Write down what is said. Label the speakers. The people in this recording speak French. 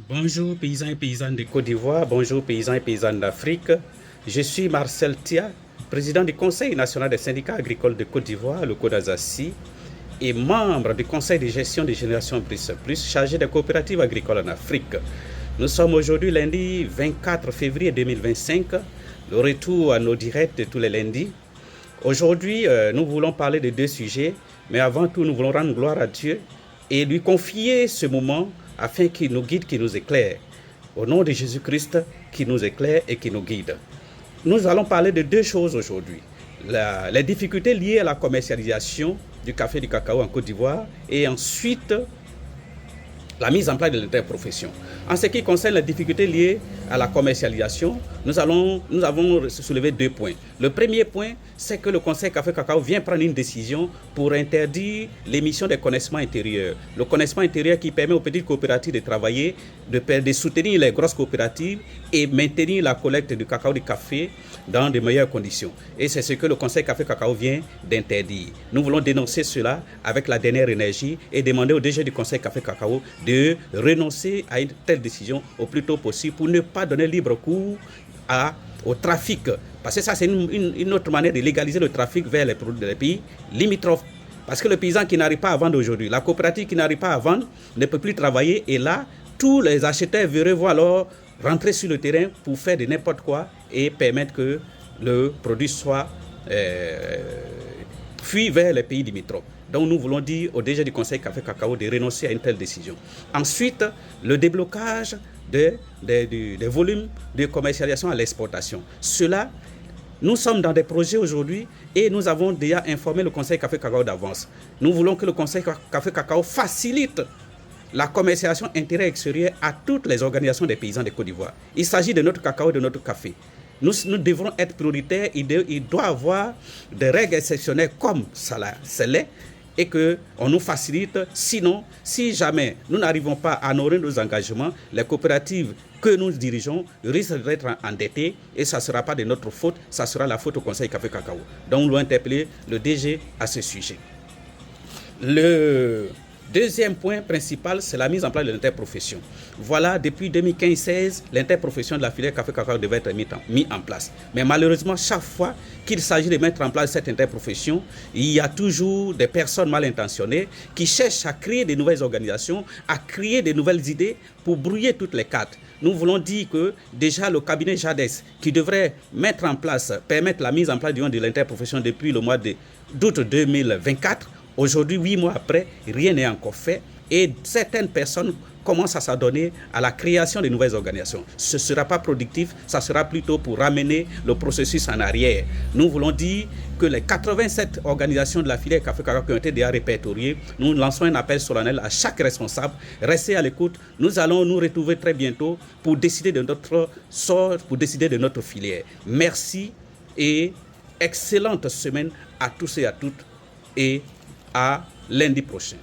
Speaker 1: Bonjour paysans et paysannes de Côte d'Ivoire, bonjour paysans et paysannes d'Afrique. Je suis Marcel Tia, président du Conseil national des syndicats agricoles de Côte d'Ivoire, le CODASACI, et membre du Conseil de gestion des générations Plus, chargé des coopératives agricoles en Afrique. Nous sommes aujourd'hui lundi 24 février 2025, le retour à nos directs de tous les lundis. Aujourd'hui, nous voulons parler de deux sujets, mais avant tout, nous voulons rendre gloire à Dieu et lui confier ce moment afin qu'il nous guide, qu'il nous éclaire. Au nom de Jésus-Christ, qui nous éclaire et qui nous guide. Nous allons parler de deux choses aujourd'hui. Les difficultés liées à la commercialisation du café et du cacao en Côte d'Ivoire et ensuite la mise en place de l'interprofession. En ce qui concerne les difficultés liées à la commercialisation, nous avons soulevé deux points. Le premier point, c'est que le Conseil Café Cacao vient prendre une décision pour interdire l'émission des connaissements intérieurs. Le connaissement intérieur qui permet aux petites coopératives de travailler, de soutenir les grosses coopératives et maintenir la collecte du cacao et du café dans de meilleures conditions. Et c'est ce que le Conseil Café Cacao vient d'interdire. Nous voulons dénoncer cela avec la dernière énergie et demander au DG du Conseil Café Cacao de renoncer à une telle décision au plus tôt possible pour ne pas donner libre cours au trafic. Parce que ça, c'est une autre manière de légaliser le trafic vers les produits des pays limitrophes. Parce que le paysan qui n'arrive pas à vendre aujourd'hui, la coopérative qui n'arrive pas à vendre ne peut plus travailler. Et là, tous les acheteurs vont alors rentrer sur le terrain pour faire de n'importe quoi et permettre que le produit soit fui vers les pays limitrophes. Donc nous voulons dire au DG du Conseil Café Cacao de renoncer à une telle décision. Ensuite, le déblocage des volumes de commercialisation à l'exportation. Cela, nous sommes dans des projets aujourd'hui et nous avons déjà informé le Conseil Café Cacao d'avance. Nous voulons que le Conseil Café Cacao facilite la commercialisation intérieure-extérieure à toutes les organisations des paysans de Côte d'Ivoire. Il s'agit de notre cacao et de notre café. Nous devrons être prioritaires, il doit y avoir des règles exceptionnelles comme ça l'est et qu'on nous facilite. Sinon, si jamais nous n'arrivons pas à honorer nos engagements, les coopératives que nous dirigeons risquent d'être endettées et ça ne sera pas de notre faute, ça sera la faute au Conseil Café Cacao. Donc nous allons interpeller le DG à ce sujet. Le deuxième point principal, c'est la mise en place de l'interprofession. Voilà, depuis 2015-16, l'interprofession de la filière café cacao devait être mise en place. Mais malheureusement, chaque fois qu'il s'agit de mettre en place cette interprofession, il y a toujours des personnes mal intentionnées qui cherchent à créer de nouvelles organisations, à créer de nouvelles idées pour brouiller toutes les cartes. Nous voulons dire que déjà le cabinet JADES, qui devrait mettre en place, permettre la mise en place de l'interprofession depuis le mois d'août 2024, aujourd'hui, 8 mois après, rien n'est encore fait et certaines personnes commencent à s'adonner à la création de nouvelles organisations. Ce ne sera pas productif, ça sera plutôt pour ramener le processus en arrière. Nous voulons dire que les 87 organisations de la filière café cacao qui ont été déjà répertoriées, nous lançons un appel solennel à chaque responsable. Restez à l'écoute, nous allons nous retrouver très bientôt pour décider de notre sort, pour décider de notre filière. Merci et excellente semaine à tous et à toutes et à lundi prochain.